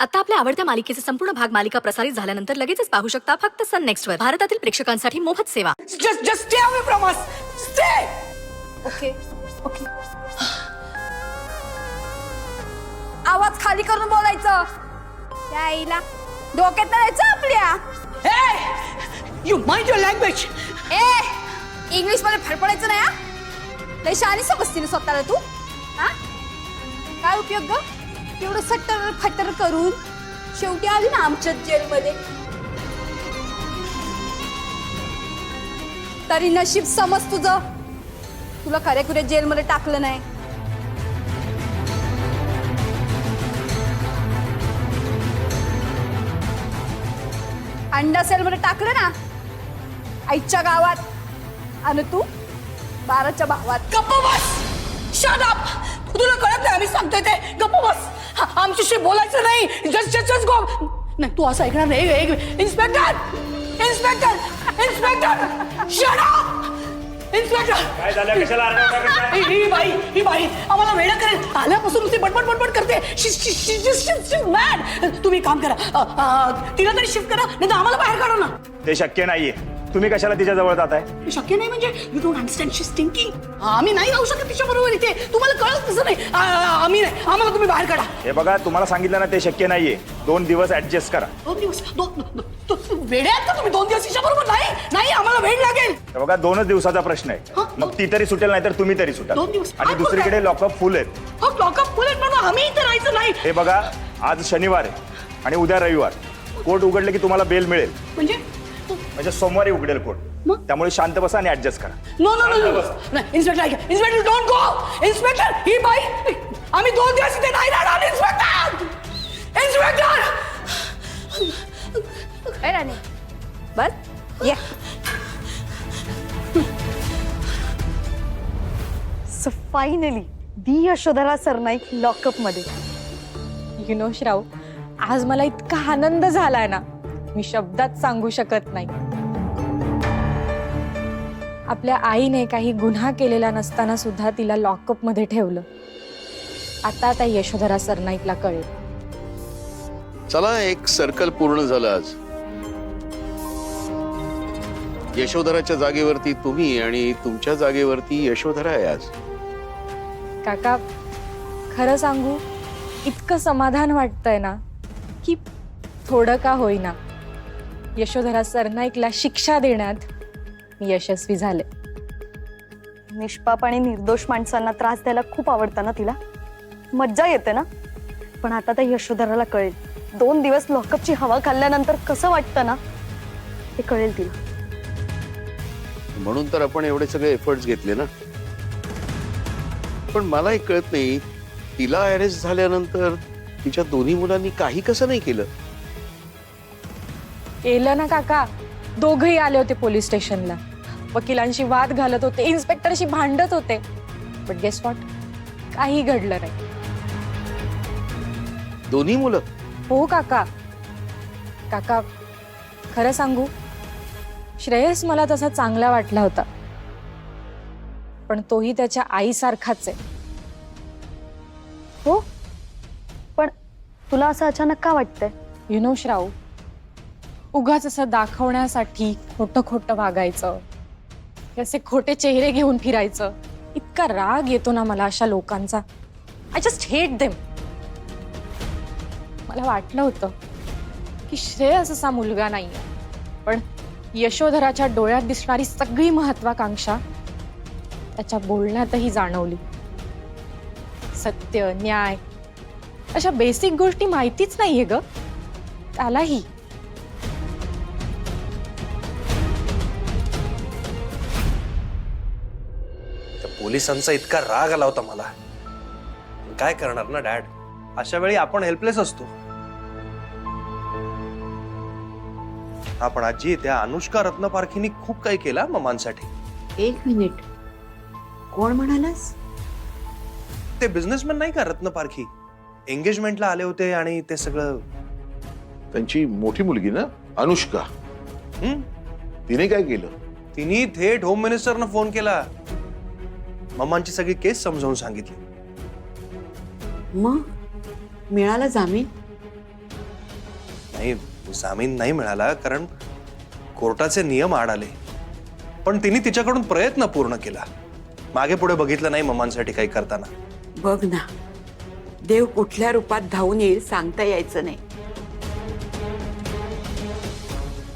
आता आपल्या आवडत्या मालिकेचे संपूर्ण भाग मालिका प्रसारित झाल्यानंतर लगेचच पाहू शकता फक्त सन नेक्स्ट वर. भारतातील प्रेक्षकांसाठी मोफत सेवा. Just stay away from us. Stay. Okay okay. आवाज खाली करून बोलायचं. त्या आईला डोक्यात जायचं आपल्या. Hey, you mind your language. A English मध्ये फडफडायचं नाही हा. लय शहाणी समजते ना स्वतःला तू. हा काय उपयोग ग एवढं सट्टर फटर करून शेवटी आली ना आमच्या जेलमध्ये. तरी नशीब समज तुझं तुला खऱ्याखुऱ्या जेलमध्ये टाकलं नाही. अंडा सेलमध्ये टाकलं ना आईच्या गावात आणि तू 12च्या भावात. गप्प बस. Shut up. तुला कळत नाही आम्ही सांगतोय ते. गप्प बस. आमच्याशी बोलायचं नाही. Just go. नाही तू असं ऐकणार नाही. Inspector shut up. इन्स्पेक्टर काय झालं? कशाला आरडाओरडा करताय? ही बाई आम्हाला वेडा करेल. आल्यापासून नुसती बडबड करते. मॅड. तुम्ही काम करा तिला तरी शिफ्ट करा नाही तर आम्हाला बाहेर काढा ना. ते शक्य नाहीये. तुम्ही कशाला तिच्या जवळ जाताय? शक्य नाही म्हणजे you don't understand she is thinking. आम्ही नाही राहू शकत तिच्या बरोबर इथे. तुम्हाला कळत तसं नाही. आम्ही नाही आम्हाला तुम्ही बाहेर काढा. हे बघा तुम्हाला सांगितलं ना ते शक्य नाहीये. 2 दिवस ऍडजस्ट करा. 2 दिवस वेळ आहेत का तुम्ही? 2 दिवस तिच्या बरोबर नाही आम्हाला वेळ लागेल. हे बघा 2च दिवसाचा प्रश्न आहे. मग ती तरी सुटेल नाही तर तुम्ही तरी सुटाल. 2 दिवस. आणि दुसरीकडे लॉकअप फुल आहेत. हो लॉकअप फुल आहेत पण आम्ही इथे राहायचं नाही. हे बघा आज शनिवार आहे आणि उद्या रविवार. कोर्ट उघडले की तुम्हाला बेल मिळेल. म्हणजे सोमवारी उघडेल कोर्ट. त्यामुळे शांत बसा आणि ऍडजस्ट करा. नो इन्स्पेक्टर ऐका. Inspector don't go. इन्स्पेक्टर ही बाई आम्ही 2 दिवस इथे नाही राहणार. इन्स्पेक्टर काय राणी बस या. सो फायनली दी यशोधरा सरनाईक लॉकअप मध्ये. यु नो श्राव, आज मला इतका आनंद झालाय ना मी शब्दात सांगू शकत नाही. आपल्या आईने काही गुन्हा केलेला नसताना सुद्धा तिला लॉकअप मध्ये ठेवलं. आता त्या यशोधरा सरनाईकला कळेल. चला एक सर्कल पूर्ण झालं आज. यशोधराच्या जागेवरती तुम्ही आणि तुमच्या जागेवरती यशोधरा आहे आज. काका खरं सांगू इतकं समाधान वाटतंय ना की थोडं का होईना यशोधरा सरनाईकला शिक्षा देण्यात मी यशस्वी झाले. निष्पाप आणि निर्दोष माणसांना त्रास द्यायला खूप आवडतं ना तिला. मज्जा येते ना. पण आता त्या यशोधराला कळेल 2 दिवस लॉकअपची हवा खाल्ल्यानंतर कसं वाटतं ना ते कळेल तिला. म्हणून तर आपण एवढे सगळे एफर्ट्स घेतले ना. पण मला एक कळत नाही तिला अरेस्ट झाल्यानंतर तिच्या दोन्ही मुलांनी काही कसं नाही केलं. केलं ना काका. दोघही आले होते पोलीस स्टेशनला. वकिलांशी वाद घालत होते. इन्स्पेक्टरशी भांडत होते. पण गेस व्हॉट काही घडलं नाही. दोन्ही मुलं. हो काका. काका खरं सांगू श्रेयस मला तसा चांगला वाटला होता. पण तोही त्याच्या आईसारखाच आहे. हो पण तुला असं अचानक का वाटतंय? यु नो श्राव, उगाच असं दाखवण्यासाठी खोटं खोटं वागायचं, असे खोटे चेहरे घेऊन फिरायचं. इतका राग येतो ना मला अशा लोकांचा. I just hate them. मला वाटलं होतं की श्रेयस असा मुलगा नाहीये. पण यशोधराच्या डोळ्यात दिसणारी सगळी महत्वाकांक्षा त्याच्या बोलण्यातही जाणवली. सत्य न्याय अशा बेसिक गोष्टी माहितीच नाहीये ग त्यालाही. पोलिसांचा इतका राग आला होता मला. काय करणार ना डॅड. अशा वेळी आपण हेल्पलेस असतो. आपण आजी त्या अनुष्का रत्नपारखीनी खूप काही केला ममांसाठी. 1 मिनिट कोण म्हणालास? ते बिझनेसमॅन नाही का रत्नपारखी. एंगेजमेंटला आले होते आणि ते सगळं. त्यांची मोठी मुलगी ना अनुष्का. तिने काय केलं? तिने थेट होम मिनिस्टरना फोन केला. मम्मांची सगळी केस समजावून सांगितली. मग मिळाला जामीन? नाही, जामीन नाही मिळाला कारण कोर्टाचे नियम आड आले. पण तिने तिच्याकडून प्रयत्न पूर्ण केला. मागे पुढे बघितलं नाही मम्मांसाठी काही करताना. बघ ना, देव कुठल्या रूपात धावून येईल सांगता यायचं नाही.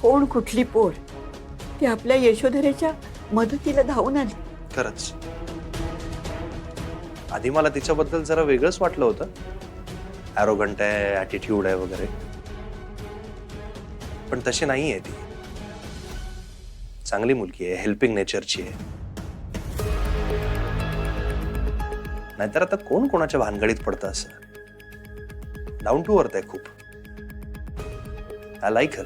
कोण कुठली पोर ती आपल्या यशोधरेच्या मदतीला धावून आली. खरंच आधी मला तिच्याबद्दल जरा वेगळंच वाटलं होतं. ॲरोगंट आहे, ॲटिट्यूड आहे वगैरे, पण तशी नाही आहे ती. चांगली मुलगी आहे, हेल्पिंग नेचरची आहे. नाहीतर आता कोण कोणाच्या भानगडीत पडतं असं. डाऊन टू अर्थ आहे खूप. I like her.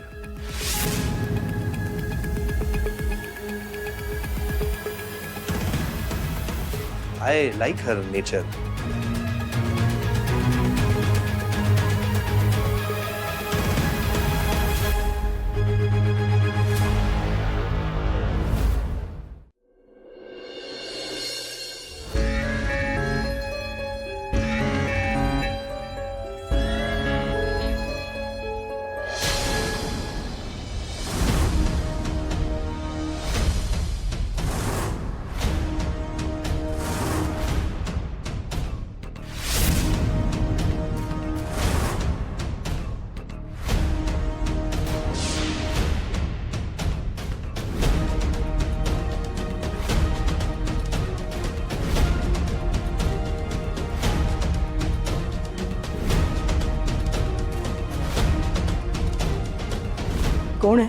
I like her nature. कोण आहे?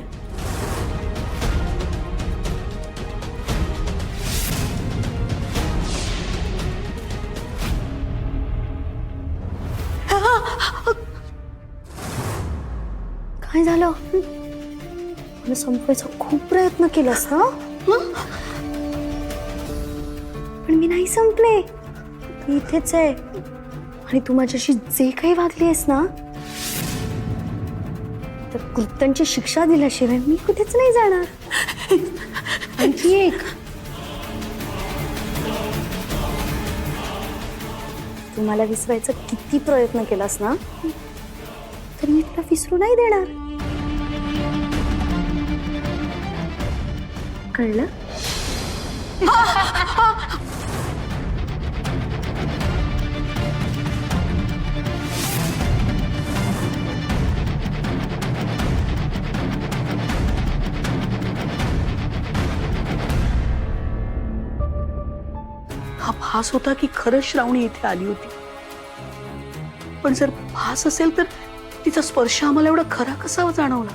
काय झालं? मला संपवायचा खूप प्रयत्न केलास ना, पण मी नाही संपले. मी इथेच आहे आणि तू माझ्याशी जे काही वागली आहेस ना, तर कृत्यांची शिक्षा दिल्याशिवाय मी कुठेच नाही जाणार. आणखी एक, तू मला विसरायचा किती प्रयत्न केलास ना, तर मी तुला विसरू नाही देणार. कळलं? हा भास होता की खरंच श्रावणी इथे आली होती. पण जर भास असेल तर तिचा स्पर्श आम्हाला एवढा खरा कसा जाणवला?